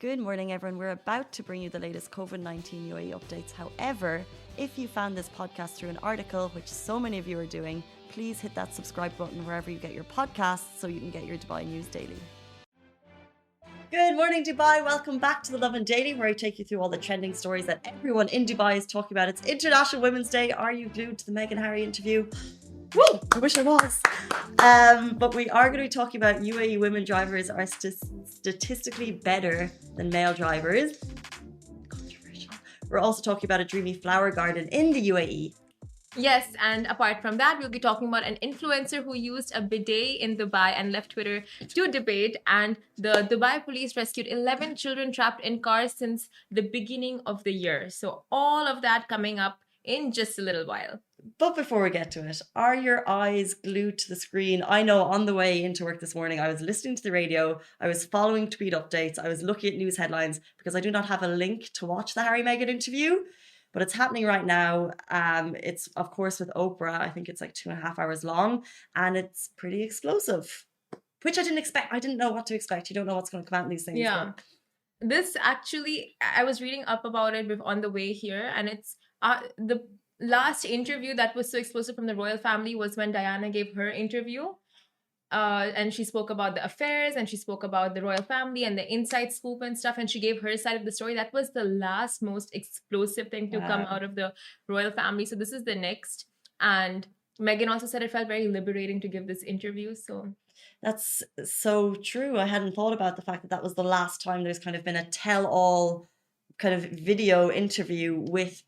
Good morning, everyone. We're about to bring you the latest COVID-19 UAE updates. However, if you found this podcast through an article, which so many of you are doing, please hit that subscribe button wherever you get your podcasts so you can get your Dubai news daily. Good morning, Dubai. Welcome back to the Lovin Daily, where I take you through all the trending stories that everyone in Dubai is talking about. It's International Women's Day. Are you glued to the Meghan Harry interview? Woo! I wish I was. But we are going to be talking about UAE women drivers are statistically better than male drivers. Controversial. We're also talking about a dreamy flower garden in the UAE. Yes, and apart from that, we'll be talking about an influencer who used a bidet in Dubai and left Twitter to debate. And the Dubai police rescued 11 children trapped in cars since the beginning of the year. So all of that coming up in just a little while. But before we get to it, are your eyes glued to the screen? I know on the way into work this morning, I was listening to the radio, I was following tweet updates, I was looking at news headlines because I do not have a link to watch the Harry Meghan interview. But it's happening right now. It's, of course, with Oprah. I think it's like 2.5 hours long. And it's pretty explosive, which I didn't expect. I didn't know what to expect. You don't know what's going to come out in these things. Yeah. But this actually, I was reading up about it on the way here. And it's the last interview that was so explosive from the royal family was when Diana gave her interview. And she spoke about the affairs and she spoke about the royal family and the inside scoop and stuff. And she gave her side of the story. That was the last most explosive thing to come out of the royal family. So this is the next. And Meghan also said it felt very liberating to give this interview. So that's so true. I hadn't thought about the fact that that was the last time there's kind of been a tell-all kind of video interview with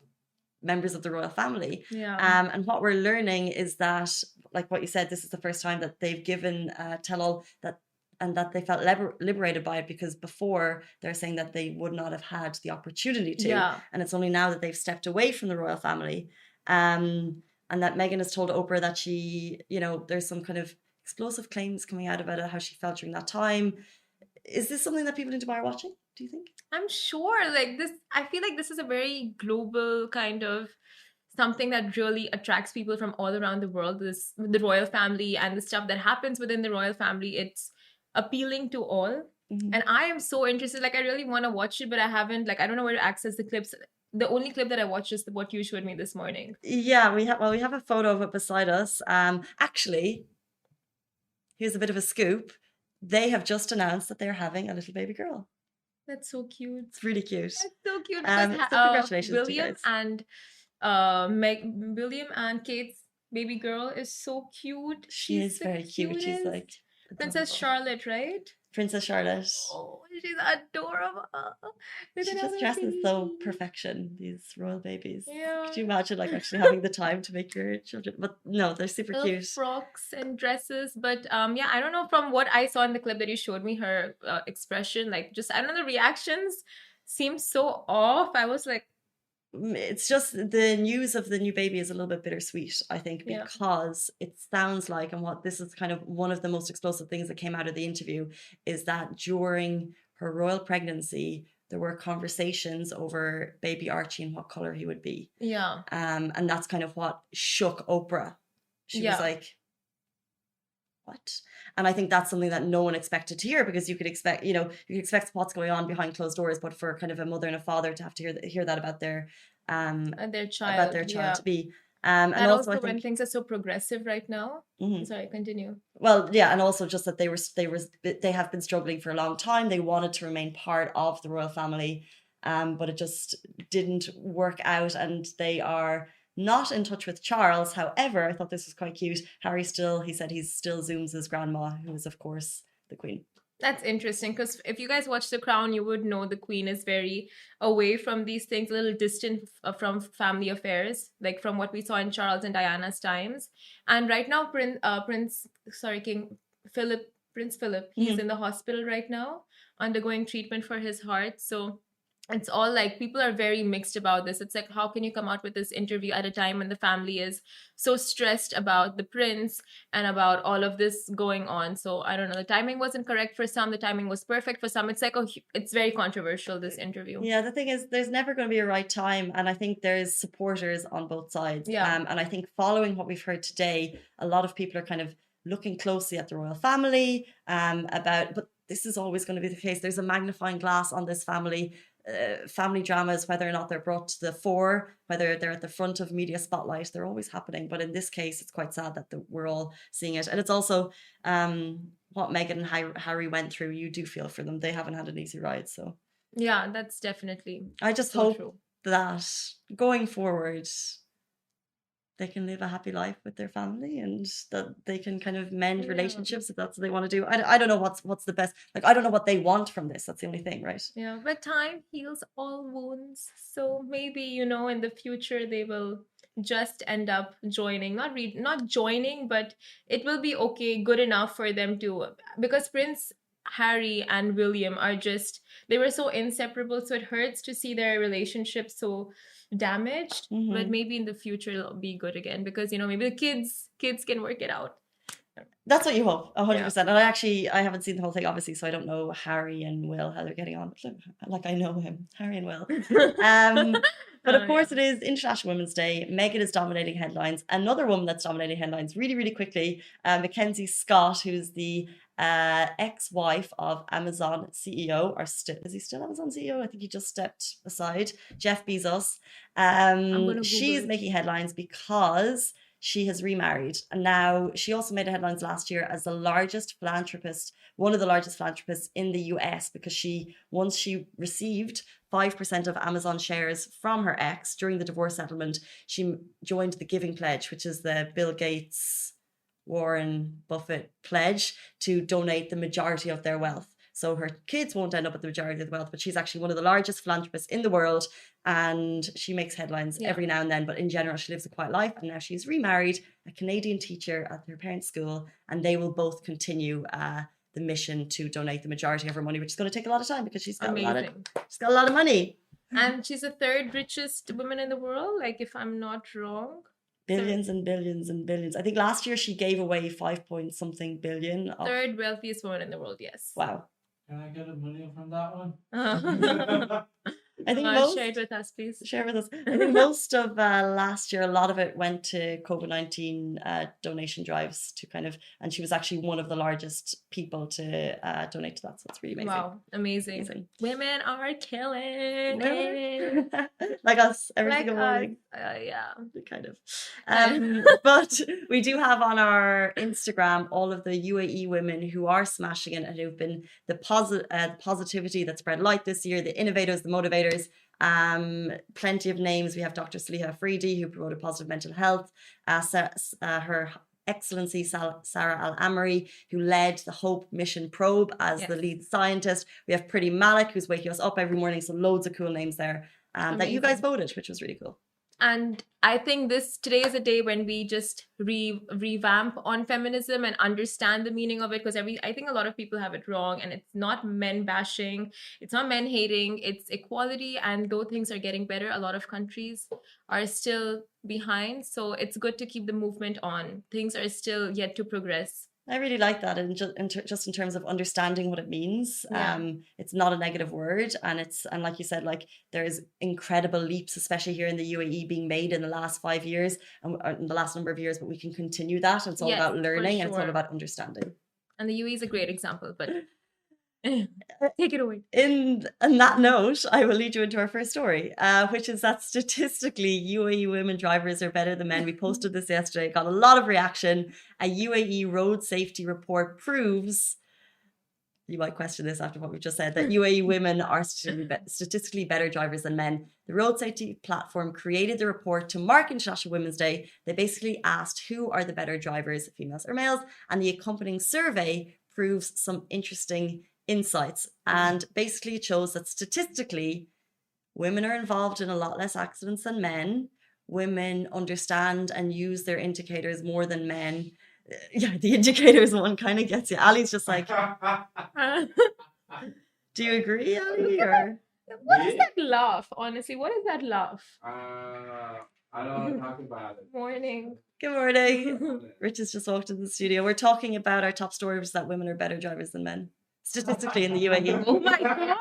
members of the royal family. Yeah. And what we're learning is that, like what you said, this is the first time that they've given tell-all that, and that they felt liberated by it, because before they're saying that they would not have had the opportunity to. Yeah. And it's only now that they've stepped away from the royal family. And that Meghan has told Oprah that she, there's some kind of explosive claims coming out about it, how she felt during that time. Is this something that people in Dubai are watching, do you think? I'm sure, I feel like this is a very global kind of something that really attracts people from all around the world. The royal family and the stuff that happens within the royal family, it's appealing to all. Mm-hmm. And I am so interested. I really want to watch it, but I haven't. I don't know where to access the clips. The only clip that I watched is what you showed me this morning. Yeah, we have a photo of it beside us. Actually, here's a bit of a scoop. They have just announced that they're having a little baby girl. That's so cute. It's really cute. That's so cute. So congratulations, William William and Kate's baby girl is so cute. She is very cute. She's like Princess Charlotte, right? Princess Charlotte. Oh, she's adorable. She just dresses so perfection, these royal babies. Yeah. Could you imagine actually having the time to make your children? But no, they're super cute. Frocks and dresses. But yeah, I don't know, from what I saw in the clip that you showed me, her expression, I don't know, the reactions seem so off. I was like, it's just the news of the new baby is a little bit bittersweet, I think, because it sounds like, and what this is kind of one of the most explosive things that came out of the interview, is that during her royal pregnancy, there were conversations over baby Archie and what color he would be. Yeah. And that's kind of what shook Oprah. She was like, what? And I think that's something that no one expected to hear, because you could expect, what's going on behind closed doors, but for kind of a mother and a father to have to hear that about their child to be. And also I think, when things are so progressive right now. Mm-hmm. Sorry, continue. Well, yeah, and also just that they have been struggling for a long time. They wanted to remain part of the royal family, but it just didn't work out, and they are not in touch with Charles. However, I thought this was quite cute. He said he still Zooms his grandma, who is, of course, the Queen. That's interesting, because if you guys watch The Crown, you would know the Queen is very away from these things, a little distant from family affairs, from what we saw in Charles and Diana's times. And right now, Prince Philip, he's in the hospital right now, undergoing treatment for his heart. So it's all people are very mixed about this. It's how can you come out with this interview at a time when the family is so stressed about the prince and about all of this going on? So I don't know, the timing wasn't correct for some, the timing was perfect for some. It's it's very controversial, this interview. Yeah, the thing is, there's never going to be a right time, and I think there's supporters on both sides. And I think following what we've heard today, a lot of people are kind of looking closely at the royal family but this is always going to be the case. There's a magnifying glass on this family. Family dramas, whether or not they're brought to the fore, whether they're at the front of media spotlight, they're always happening. But in this case, it's quite sad that we're all seeing it. And it's also what Meghan and Harry went through. You do feel for them. They haven't had an easy ride. So yeah, that's definitely. I just so hope true. that going forward, they can live a happy life with their family and that they can kind of mend relationships if that's what they want to do. I don't know what's the best. Like, I don't know what they want from this. That's the only thing, right? Yeah, but time heals all wounds. So maybe, you know, in the future they will just end up joining, not joining, but it will be okay, good enough for them to, because Prince Harry and William are just, they were so inseparable, so it hurts to see their relationship so damaged. But maybe in the future it'll be good again, because, you know, maybe the kids can work it out. That's what you hope, 100%. And I haven't seen the whole thing, obviously, so I don't know Harry and Will, how they're getting on. Like, I know him, Harry and Will. But of course, it is International Women's Day. Meghan is dominating headlines. Another woman that's dominating headlines really, really quickly, Mackenzie Scott, who's the ex-wife of Amazon CEO, or is he still Amazon CEO? I think he just stepped aside. Jeff Bezos. She's making headlines because she has remarried, and now she also made headlines last year as the largest philanthropist, one of the largest philanthropists in the US, because once she received 5% of Amazon shares from her ex during the divorce settlement, she joined the Giving Pledge, which is the Bill Gates, Warren Buffett pledge to donate the majority of their wealth. So her kids won't end up with the majority of the wealth, but she's actually one of the largest philanthropists in the world, and she makes headlines every now and then. But in general, she lives a quiet life, and now she's remarried, a Canadian teacher at her parents' school, and they will both continue the mission to donate the majority of her money, which is going to take a lot of time because she's got a lot of money. And she's the third richest woman in the world, like, if I'm not wrong. Billions and billions and billions. I think last year she gave away 5-point-something billion. Third wealthiest woman in the world, yes. Wow. Can I get a million from that one? I think share it with us, please. Share with us. I think most of last year, a lot of it went to COVID-19 donation drives to kind of, and she was actually one of the largest people to donate to that. So it's really amazing. Wow, amazing. Women are killing it. Like us, every single morning. Yeah. Kind of. But we do have on our Instagram all of the UAE women who are smashing it and who've been the positivity that spread light this year, the innovators, the motivators. Plenty of names. We have Dr. Saliha Afridi, who promoted positive mental health. Her Excellency Sarah Al-Amri, who led the Hope Mission probe as the lead scientist. We have Pretty Malik, who's waking us up every morning. So loads of cool names there that you guys voted, which was really cool. And I think today is a day when we just revamp on feminism and understand the meaning of it, because I think a lot of people have it wrong, and it's not men bashing, it's not men hating, it's equality. And though things are getting better, a lot of countries are still behind. So it's good to keep the movement on. Things are still yet to progress. I really like that, and just in terms of understanding what it means. It's not a negative word, and like you said, like there's incredible leaps, especially here in the UAE, being made in the last 5 years and in the last number of years. But we can continue that. And it's all about learning, and it's all about understanding. And the UAE is a great example, but take it away. On that note, I will lead you into our first story, which is that statistically, UAE women drivers are better than men. We posted this yesterday, got a lot of reaction. A UAE road safety report proves, you might question this after what we've just said, that UAE women are statistically better drivers than men. The road safety platform created the report to mark International Women's Day. They basically asked who are the better drivers, females or males, and the accompanying survey proves some interesting insights, and basically it shows that statistically women are involved in a lot less accidents than men. Women understand and use their indicators more than men. The indicators one kind of gets you. Ali's just like, do you agree, Ali? Or what is that laugh? Honestly, what is that laugh? I don't want to talk about it. Morning. Good morning. Rich has just walked into the studio. We're talking about our top story, which is that women are better drivers than men. Statistically in the UAE. Oh my God.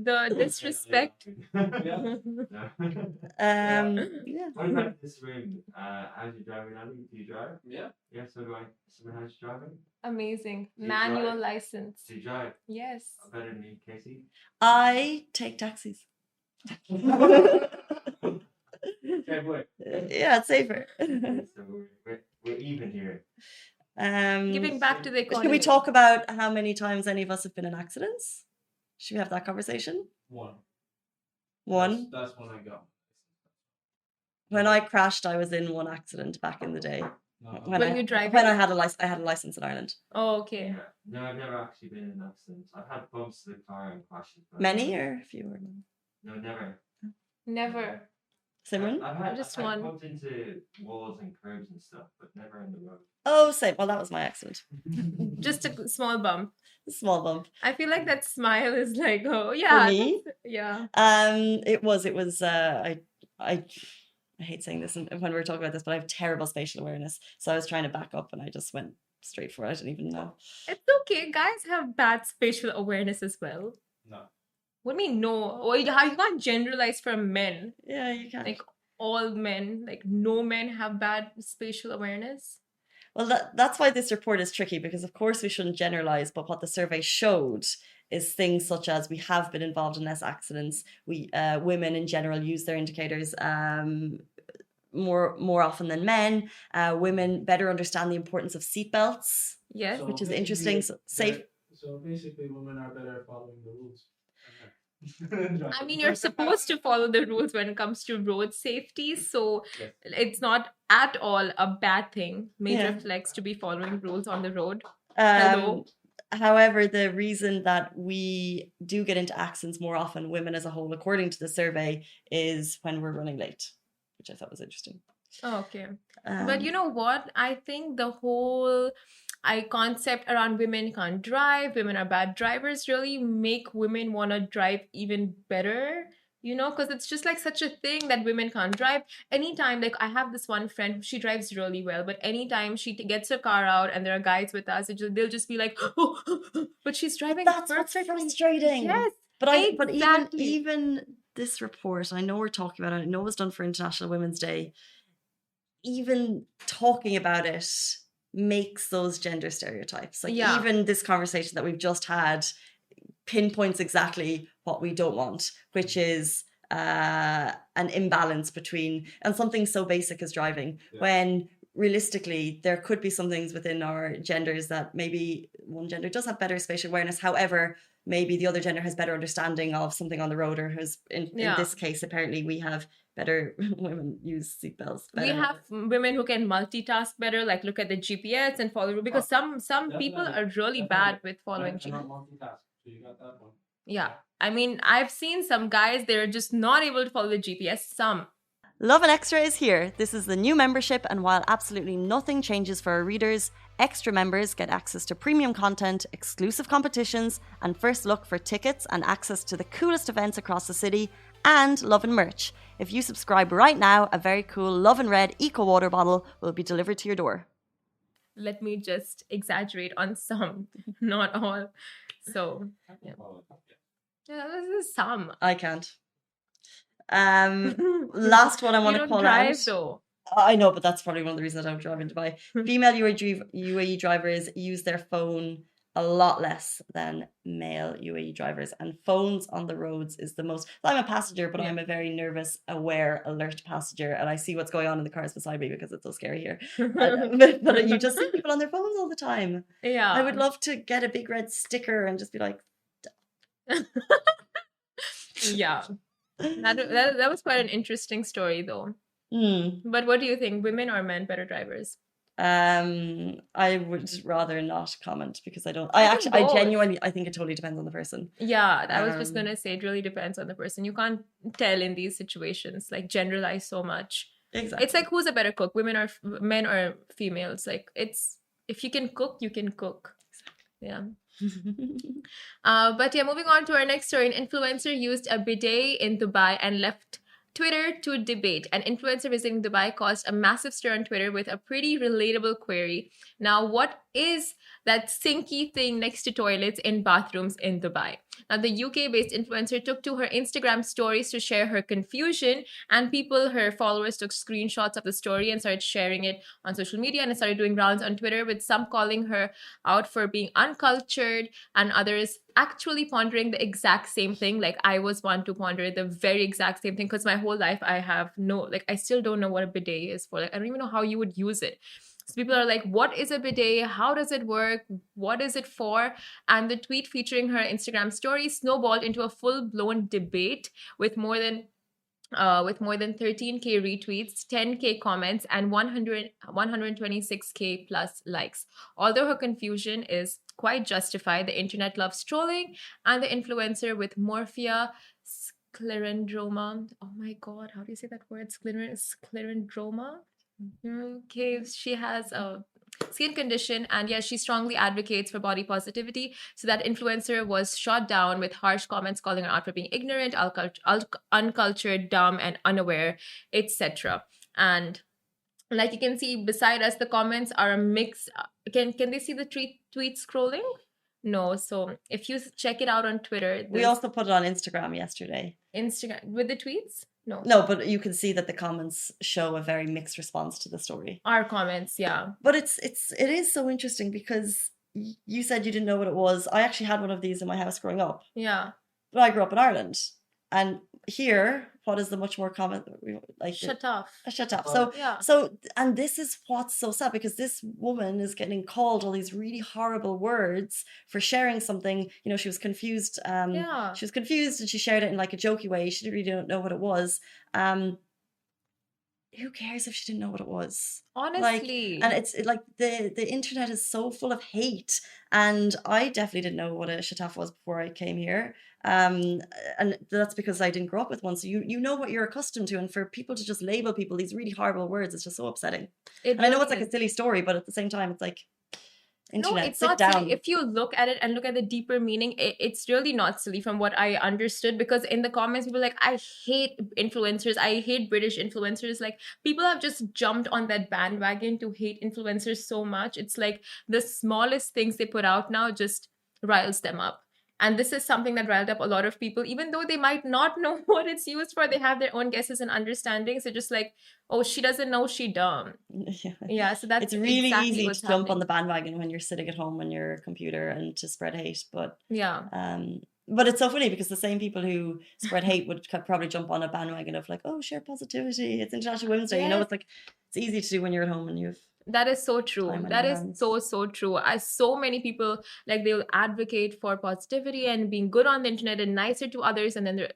The disrespect. Yeah. Yeah. What about this room? As you're driving, Ali, do you drive? Yeah. Yeah, so do I. Someone has driving? Amazing. Do you Manual drive? license. Do you drive? Yes. Better than me, Casey. I take taxis. Okay, wait. Yeah, it's safer. So we're even here. Giving back to the economy. Should we talk about how many times any of us have been in accidents? Should we have that conversation? One. One. That's when I got. When I crashed, I was in one accident back in the day. No. When you drive when it? I had a license in Ireland. Oh, okay. Yeah. No, I've never actually been in an accident. I've had bumps to the car and crashes. But Many or fewer? No, never. Never. Simran? Just I've one. bumped into walls and curbs and stuff, but never in the road. Oh, same. Well, that was my accident. Just a small bump. A small bump. I feel like that smile is like, oh yeah. For me? Yeah. It was. I hate saying this when we were talking about this, but I have terrible spatial awareness. So I was trying to back up and I just went straight for it. I didn't even know. It's okay. Guys have bad spatial awareness as well. No. What do you mean no? Or you can't generalize for men. Yeah, you can't. Like all men, like no men have bad spatial awareness. Well, that's why this report is tricky, because of course we shouldn't generalize, but what the survey showed is things such as we have been involved in less accidents. We women in general use their indicators more often than men. Women better understand the importance of seatbelts, Yes. which is interesting. So, safe. So basically, women are better at following the rules. I mean, you're supposed to follow the rules when it comes to road safety. So Yes. it's not at all a bad thing. Major Yeah. flex to be following rules on the road. Hello. However, the reason that we do get into accidents more often, women as a whole, according to the survey, is when we're running late, which I thought was interesting. Oh, okay. But you know what? I think the whole concept around women can't drive, women are bad drivers, really make women want to drive even better. You know, because it's just like such a thing that women can't drive. Anytime, like I have this one friend, she drives really well, but anytime she gets her car out and there are guys with us, they'll just be like, oh, but she's driving That's what's perfectly. frustrating. Yes, but exactly. even this report, I know we're talking about it. I know it was done for International Women's Day. Even talking about it makes those gender stereotypes. Like Yeah. even this conversation that we've just had pinpoints exactly what we don't want, which is an imbalance between, and something so basic as driving, Yeah. when realistically there could be some things within our genders that maybe one gender does have better spatial awareness. However, maybe the other gender has better understanding of something on the road, or has in this case apparently we have better women use seatbelts better. We have women who can multitask better, like look at the GPS and follow, because some people are really bad with following cannot GPS. multitask, so you got that one. Yeah. I mean, I've seen some guys, they're just not able to follow the GPS. Some. Lovin Extra is here. This is the new membership, and while absolutely nothing changes for our readers, extra members get access to premium content, exclusive competitions, and first look for tickets and access to the coolest events across the city, and Lovin merch. If you subscribe right now, a very cool Lovin Red Eco Water bottle will be delivered to your door. Let me just exaggerate on some, not all. So, yeah, this is some. I can't. Last one I want to You call don't drive out. though. I know, but that's probably one of the reasons I don't drive in Dubai. Female UAE drivers use their phone a lot less than male UAE drivers, and phones on the roads is the most. I'm a passenger, but I'm a very nervous, aware, alert passenger, and I see what's going on in the cars beside me because it's so scary here. But you just see people on their phones all the time. Yeah. I would love to get a big red sticker and just be like, Yeah. That was quite an interesting story though. But what do you think? Women or men better drivers? I would rather not comment because I don't. I think I both. genuinely, I think it totally depends on the person. Yeah, I was just gonna say it really depends on the person. You can't tell in these situations, like generalize so much. Exactly. It's like who's a better cook, women or men or females? Like it's, if you can cook, you can cook. Yeah. But yeah, moving on to our next story. An influencer used a bidet in Dubai and left Twitter to debate. An influencer visiting Dubai caused a massive stir on Twitter with a pretty relatable query. Now, what is that sinky thing next to toilets in bathrooms in Dubai. Now, the UK-based influencer took to her Instagram stories to share her confusion, and her followers, took screenshots of the story and started sharing it on social media, and it started doing rounds on Twitter, with some calling her out for being uncultured and others actually pondering the exact same thing. Like, I was one to ponder the very exact same thing, because my whole life I still don't know what a bidet is for. Like, I don't even know how you would use it. So people are like, what is a bidet? How does it work? What is it for? And the tweet featuring her Instagram story snowballed into a full-blown debate with more than 13k retweets, 10k comments, and 126k plus likes. Although her confusion is quite justified, the internet loves trolling, and the influencer with morphia sclerendroma. Oh my god, how do you say that word? Sclerendroma? Okay, she has a skin condition, and yes, she strongly advocates for body positivity. So that influencer was shot down with harsh comments calling her out for being ignorant, uncultured, dumb, and unaware, etc. And like you can see beside us, the comments are a mix. Can they see the tweet scrolling? No. So if you check it out on Twitter, We also put it on Instagram yesterday. Instagram with the tweets. No, but you can see that the comments show a very mixed response to the story. Our comments, yeah. But it is so interesting, because you said you didn't know what it was. I actually had one of these in my house growing up. Yeah. But I grew up in Ireland, and here, what is the much more common, like shut up? Shut up. Yeah. And this is what's so sad, because this woman is getting called all these really horrible words for sharing something. You know, she was confused. She was confused, and she shared it in like a jokey way. She really didn't know what it was. Who cares if she didn't know what it was? Honestly. And it's like the internet is so full of hate, and I definitely didn't know what a shataf was before I came here. And that's because I didn't grow up with one. So you know what you're accustomed to, and for people to just label people these really horrible words, it's just so upsetting. And I know it's like a silly story, but at the same time, it's like, internet, no, it's sit not down. silly. If you look at it and look at the deeper meaning, it's really not silly from what I understood, because in the comments people are like, I hate influencers, I hate British influencers. Like, people have just jumped on that bandwagon to hate influencers so much. It's like the smallest things they put out now just riles them up. And this is something that riled up a lot of people, even though they might not know what it's used for. They have their own guesses and understandings. They're just like, oh, she doesn't know, she dumb. Yeah, so that's it's really exactly easy what's to jump on happening. the bandwagon when you're sitting at home on your computer and to spread hate. But yeah, but it's so funny, because the same people who spread hate would probably jump on a bandwagon of like, oh, share positivity, it's International Women's Day. You know, it's like, it's easy to do when you're at home and you've. that is so true. That is so true. So many people, like, they will advocate for positivity and being good on the internet and nicer to others, and then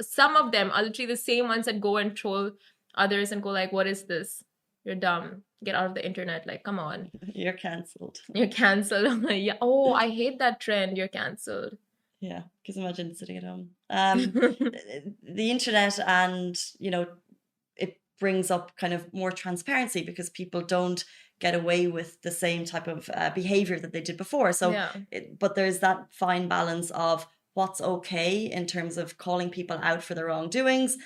some of them are literally the same ones that go and troll others and go like, what is this? You're dumb. Get out of the internet. Like, come on. You're cancelled. You're cancelled. Yeah. Oh, I hate that trend. You're cancelled. Yeah, because imagine sitting at home. The internet, and you know, it brings up kind of more transparency, because people don't get away with the same type of behavior that they did before. So, but there's that fine balance of what's okay in terms of calling people out for their wrongdoings,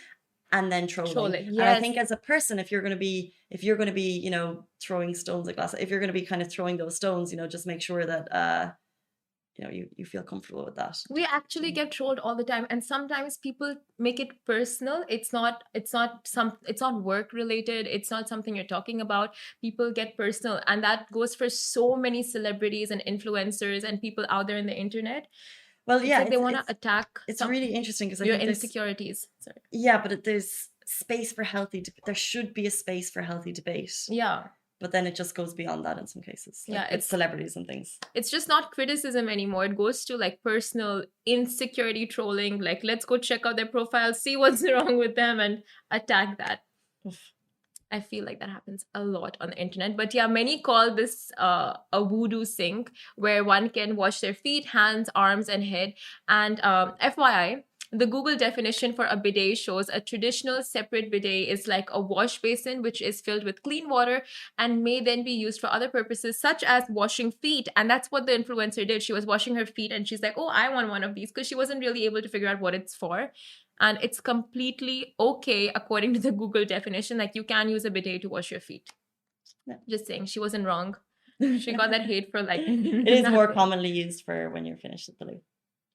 and then trolling. Yes. And I think as a person, if you're going to be, you know, throwing stones at glass, if you're going to be kind of throwing those stones, you know, just make sure that you know, you feel comfortable with that. We actually get trolled all the time, and sometimes people make it personal. It's not work related. It's not something you're talking about. People get personal, and that goes for so many celebrities and influencers and people out there in the internet. Well, yeah, like they want to attack. It's really interesting, because your insecurities. Sorry. Yeah, but there's space for there should be a space for healthy debate. Yeah. But then it just goes beyond that in some cases. Like, yeah, it's celebrities and things. It's just not criticism anymore. It goes to like personal insecurity trolling. Like, let's go check out their profile, see what's wrong with them, and attack that. I feel like that happens a lot on the internet. But yeah, many call this a voodoo sink, where one can wash their feet, hands, arms, and head. And FYI, the Google definition for a bidet shows a traditional separate bidet is like a wash basin which is filled with clean water and may then be used for other purposes, such as washing feet. And that's what the influencer did. She was washing her feet, and she's like, oh, I want one of these, because she wasn't really able to figure out what it's for. And it's completely okay according to the Google definition. Like, you can use a bidet to wash your feet. Yeah. Just saying, she wasn't wrong. She got that hate for like. It is more nothing. commonly used for when you're finished with the loo.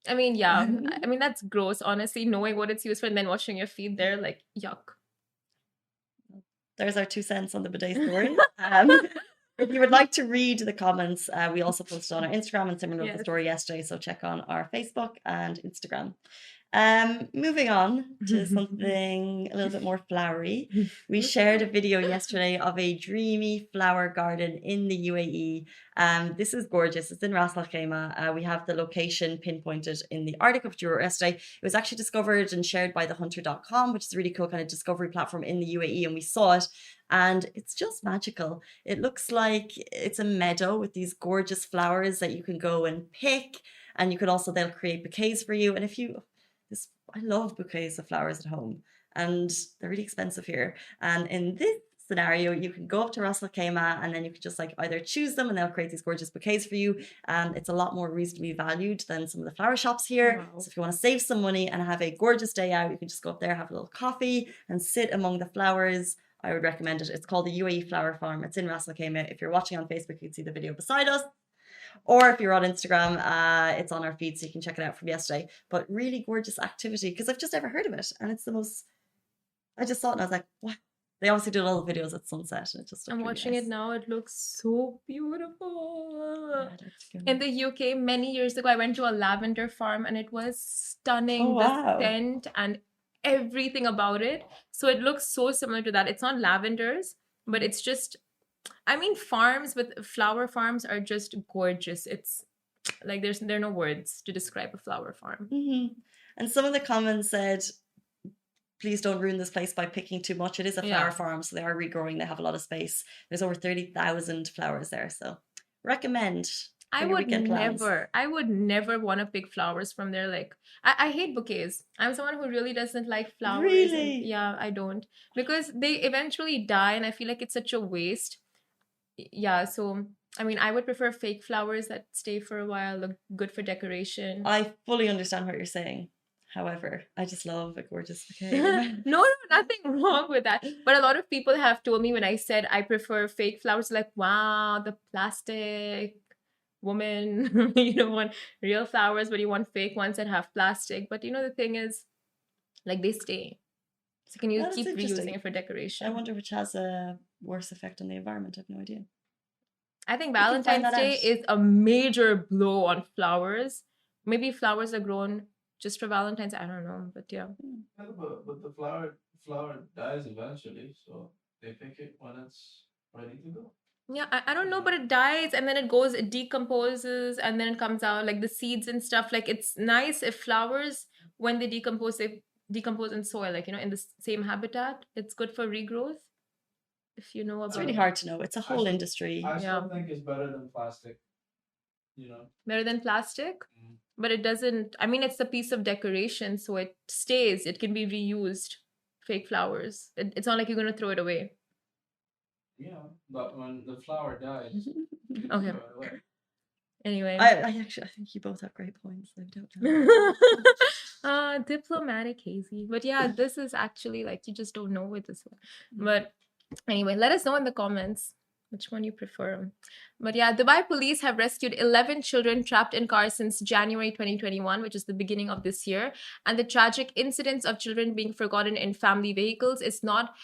I mean, yeah. I mean, that's gross, honestly, knowing what it's used for and then washing your feet there, like, yuck. There's our 2 cents on the bidet story. If you would like to read the comments, we also posted on our Instagram and similar with the Yes. story yesterday. So check on our Facebook and Instagram. Moving on to something a little bit more flowery. We shared a video yesterday of a dreamy flower garden in the UAE. This is gorgeous. It's in Ras Al Khaimah. We have the location pinpointed in the article which you wrote yesterday. It was actually discovered and shared by thehunter.com, which is a really cool kind of discovery platform in the UAE, and we saw it. And it's just magical. It looks like it's a meadow with these gorgeous flowers that you can go and pick. And you could also, they'll create bouquets for you. And if you, I love bouquets of flowers at home, and they're really expensive here. And in this scenario, you can go up to Ras Al Khaimah and then you can just like either choose them and they'll create these gorgeous bouquets for you. And it's a lot more reasonably valued than some of the flower shops here. Wow. So if you want to save some money and have a gorgeous day out, you can just go up there, have a little coffee and sit among the flowers. I would recommend it. It's called the UAE Flower Farm. It's in Ras Al Khaimah. If you're watching on Facebook, you can see the video beside us. Or if you're on Instagram, it's on our feed, so you can check it out from yesterday. But really gorgeous activity, because I've just never heard of it. And it's the most, I just saw it and I was like, what? They obviously do all the videos at sunset. And it just I'm looked watching really it now. It looks so beautiful. nice. Yeah, that's good. In the UK, many years ago, I went to a lavender farm and it was stunning. Oh, wow. The scent and everything about it. So it looks so similar to that. It's not lavenders, but it's just, I mean, farms with flower farms are just gorgeous. It's like there are no words to describe a flower farm. Mm-hmm. And some of the comments said, please don't ruin this place by picking too much. It is a flower farm, so they are regrowing. They have a lot of space. There's over 30,000 flowers there. So recommend. I would never want to pick flowers from there. Like, I hate bouquets. I'm someone who really doesn't like flowers. Really? And, yeah, I don't. Because they eventually die and I feel like it's such a waste. Yeah, so, I mean, I would prefer fake flowers that stay for a while, look good for decoration. I fully understand what you're saying. However, I just love a gorgeous bouquet. No, nothing wrong with that. But a lot of people have told me when I said I prefer fake flowers, like, wow, the plastic woman, you don't want real flowers, but you want fake ones that have plastic. But the thing is, like, they stay. So can you That's keep interesting. reusing it for decoration? I wonder which has a worse effect on the environment. I have no idea. I think We can find Valentine's that Day out. is a major blow on flowers. Maybe flowers are grown just for Valentine's. I don't know, but yeah. Yeah, but the flower dies eventually, so they pick it when it's ready to go. Yeah, I don't know, but it dies and then it decomposes and then it comes out like the seeds and stuff. Like, it's nice if flowers, when they decompose in soil, like, in the same habitat. It's good for regrowth. If you know about It's really hard to know. It's a whole industry. I still think it's better than plastic. Better than plastic, Mm. but it doesn't. I mean, it's a piece of decoration, so it stays. It can be reused. Fake flowers. It's not like you're gonna throw it away. Yeah, but when the flower dies, you can Okay. throw it away. Anyway. I think you both have great points. I don't know. Diplomatic, hazy. But yeah, this is actually like, you just don't know with this one. But anyway, let us know in the comments which one you prefer. But yeah, Dubai police have rescued 11 children trapped in cars since January 2021, which is the beginning of this year. And the tragic incidents of children being forgotten in family vehicles is not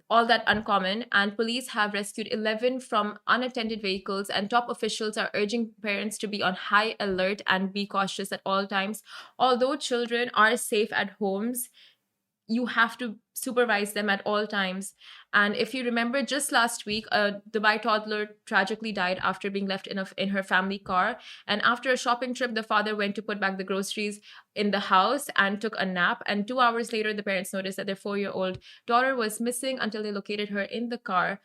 all that uncommon, and police have rescued 11 from unattended vehicles, and top officials are urging parents to be on high alert and be cautious at all times. Although children are safe at homes, you have to supervise them at all times. And if you remember, just last week, a Dubai toddler tragically died after being left in her family car. And after a shopping trip, the father went to put back the groceries in the house and took a nap. And 2 hours later, the parents noticed that their 4-year-old daughter was missing until they located her in the car.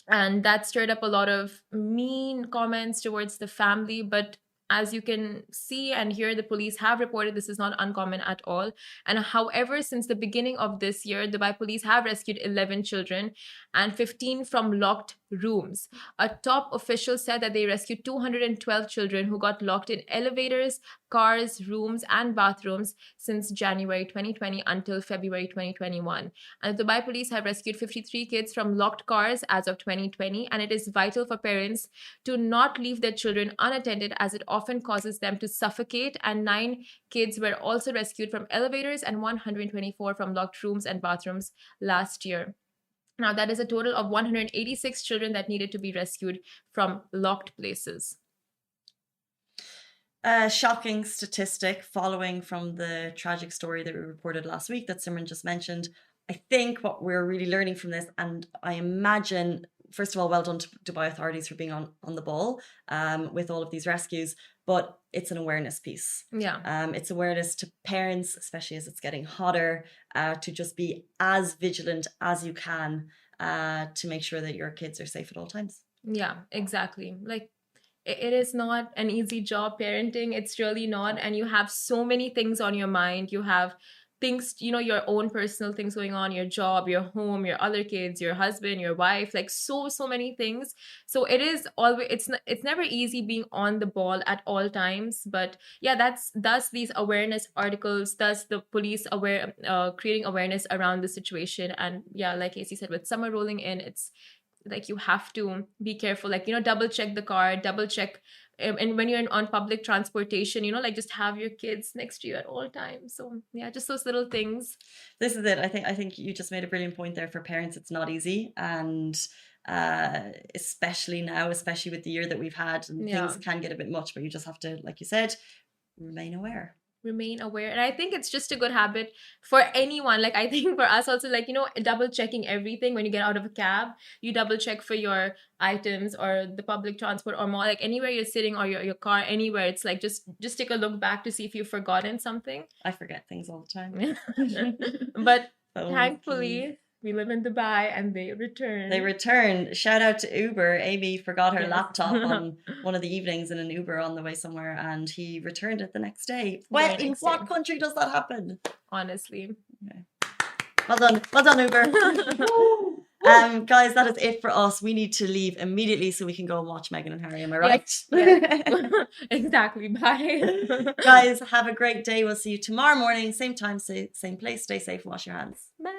And that stirred up a lot of mean comments towards the family. But as you can see and hear, the police have reported this is not uncommon at all. And however, since the beginning of this year, Dubai police have rescued 11 children and 15 from locked rooms. A top official said that they rescued 212 children who got locked in elevators, cars, rooms, and bathrooms since January 2020 until February 2021. And the Dubai police have rescued 53 kids from locked cars as of 2020, and it is vital for parents to not leave their children unattended as it often causes them to suffocate. And 9 kids were also rescued from elevators and 124 from locked rooms and bathrooms last year. Now, that is a total of 186 children that needed to be rescued from locked places. A shocking statistic following from the tragic story that we reported last week that Simran just mentioned. I think what we're really learning from this, and I imagine, first of all, well done to Dubai authorities for being on the ball with all of these rescues, but it's an awareness piece. Yeah. It's awareness to parents, especially as it's getting hotter, to just be as vigilant as you can to make sure that your kids are safe at all times. Yeah, exactly. Like, it is not an easy job parenting. It's really not. And you have so many things on your mind. You have things, your own personal things going on, your job, your home, your other kids, your husband, your wife, like so many things. So it is always, it's never easy being on the ball at all times. But yeah, thus these awareness articles, thus the police creating awareness around the situation. And yeah, like Casey said, with summer rolling in, it's like you have to be careful, like, double check the car, double check, and when you're on public transportation, like just have your kids next to you at all times. So yeah, just those little things. This is it. I think you just made a brilliant point there. For parents, it's not easy, and especially now, especially with the year that we've had, and things can get a bit much, but you just have to, like you said, remain aware. And I think it's just a good habit for anyone. Like, I think for us also, like, double checking everything when you get out of a cab. You double check for your items or the public transport or more, like anywhere you're sitting or your car, anywhere. It's like just take a look back to see if you've forgotten something. I forget things all the time. But thankfully we live in Dubai and they return. Shout out to Uber. Amy forgot her laptop on one of the evenings in an Uber on the way somewhere, and he returned it the next day. In what country does that happen? Honestly. Okay. Well done, Uber. Guys, that is it for us. We need to leave immediately so we can go and watch Meghan and Harry. Am I right? Yes. Exactly. Bye. Guys, have a great day. We'll see you tomorrow morning, same time, same place. Stay safe and wash your hands. Bye.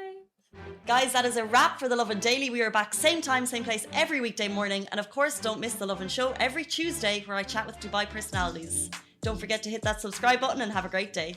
Guys, that is a wrap for the Lovin Daily. We are back same time, same place every weekday morning. And of course, don't miss the Lovin Show every Tuesday where I chat with Dubai personalities. Don't forget to hit that subscribe button and have a great day.